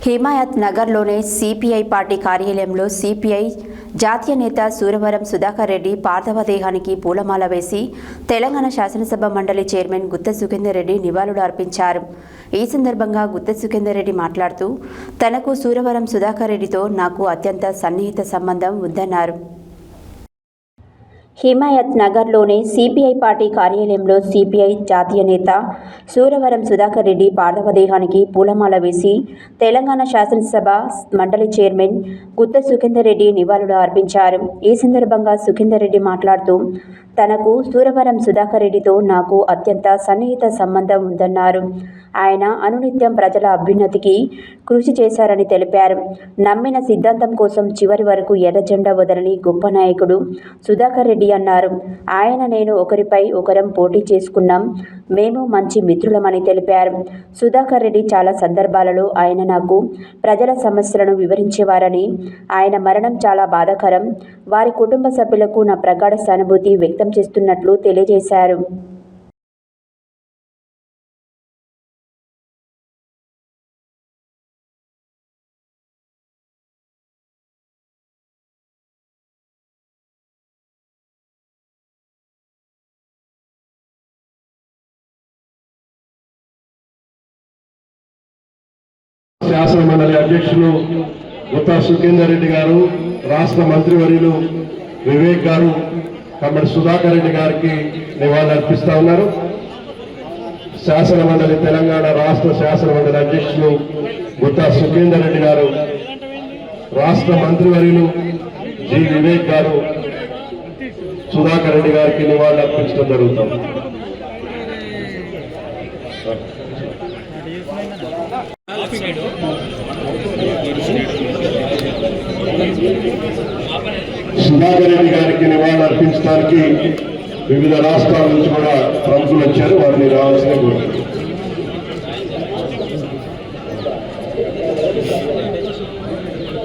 హిమాయత్ నగర్లోని CPI party కార్యాలయంలో CPI జాతీయ నేత సూరవరం సుధాకర్ రెడ్డి పార్థివ దేహానికి పూలమాల వేసి తెలంగాణ శాసనసభ మండలి చైర్మన్ గుత్త సుఖేందర్ రెడ్డి నివాళులు అర్పించారు. ఈ సందర్భంగా గుత్త సుఖేందర్ రెడ్డి మాట్లాడుతూ తనకు సూరవరం సుధాకర్ రెడ్డితో నాకు అత్యంత సన్నిహిత సంబంధం ఉందన్నారు. హిమాయత్ నగర్లోని సిపిఐ పార్టీ కార్యాలయంలో సిపిఐ జాతీయ నేత సూరవరం సుధాకర్ రెడ్డి పార్థివ దేహానికి పూలమాల వేసి తెలంగాణ శాసనసభ మండలి చైర్మన్ గుత్త సుఖేందర్ రెడ్డి నివాళులు అర్పించారు. ఈ సందర్భంగా సుఖేందర్ రెడ్డి మాట్లాడుతూ తనకు సూరవరం సుధాకర్ రెడ్డితో నాకు అత్యంత సన్నిహిత సంబంధం ఉందన్నారు. ఆయన అనునిత్యం ప్రజల అభ్యున్నతికి కృషి చేశారని తెలిపారు. నమ్మిన సిద్ధాంతం కోసం చివరి వరకు ఎర్ర జెండా వదలని గొప్ప నాయకుడు సుధాకర్ రెడ్డి అన్నారు. ఆయన నేను ఒకరిపై ఒకరం పోటీ చేసుకున్నాం. మేము మంచి మిత్రులమని తెలిపారు. సుధాకర్ రెడ్డి చాలా సందర్భాలలో ఆయన నాకు ప్రజల సమస్యలను వివరించేవారని, ఆయన మరణం చాలా బాధాకరం. వారి కుటుంబ సభ్యులకు నా ప్రగాఢ సానుభూతి వ్యక్తం చేస్తున్నట్లు తెలియజేశారు. శాసన మండలి అధ్యక్షులు గుత్తా సుఖేందర్ రెడ్డి గారు, రాష్ట్ర మంత్రివర్యులు వివేక్ గారు కమ్మడి సుధాకర్ రెడ్డి గారికి నివాళులు అర్పిస్తా ఉన్నారు. శాసన మండలి తెలంగాణ రాష్ట్ర శాసన మండలి అధ్యక్షులు గుత్తా సుఖేందర్ రెడ్డి గారు, రాష్ట్ర మంత్రివర్యులు జి వివేక్ గారు సుధాకర్ రెడ్డి గారికి నివాళులు అర్పించడం జరుగుతుంది. సుధాకర్ రెడ్డి గారికి నివాళులు అర్పించడానికి వివిధ రాష్ట్రాల నుంచి కూడా ప్రముఖులు వచ్చారు. వారిని రావాల్సిన కోరుతున్నాను.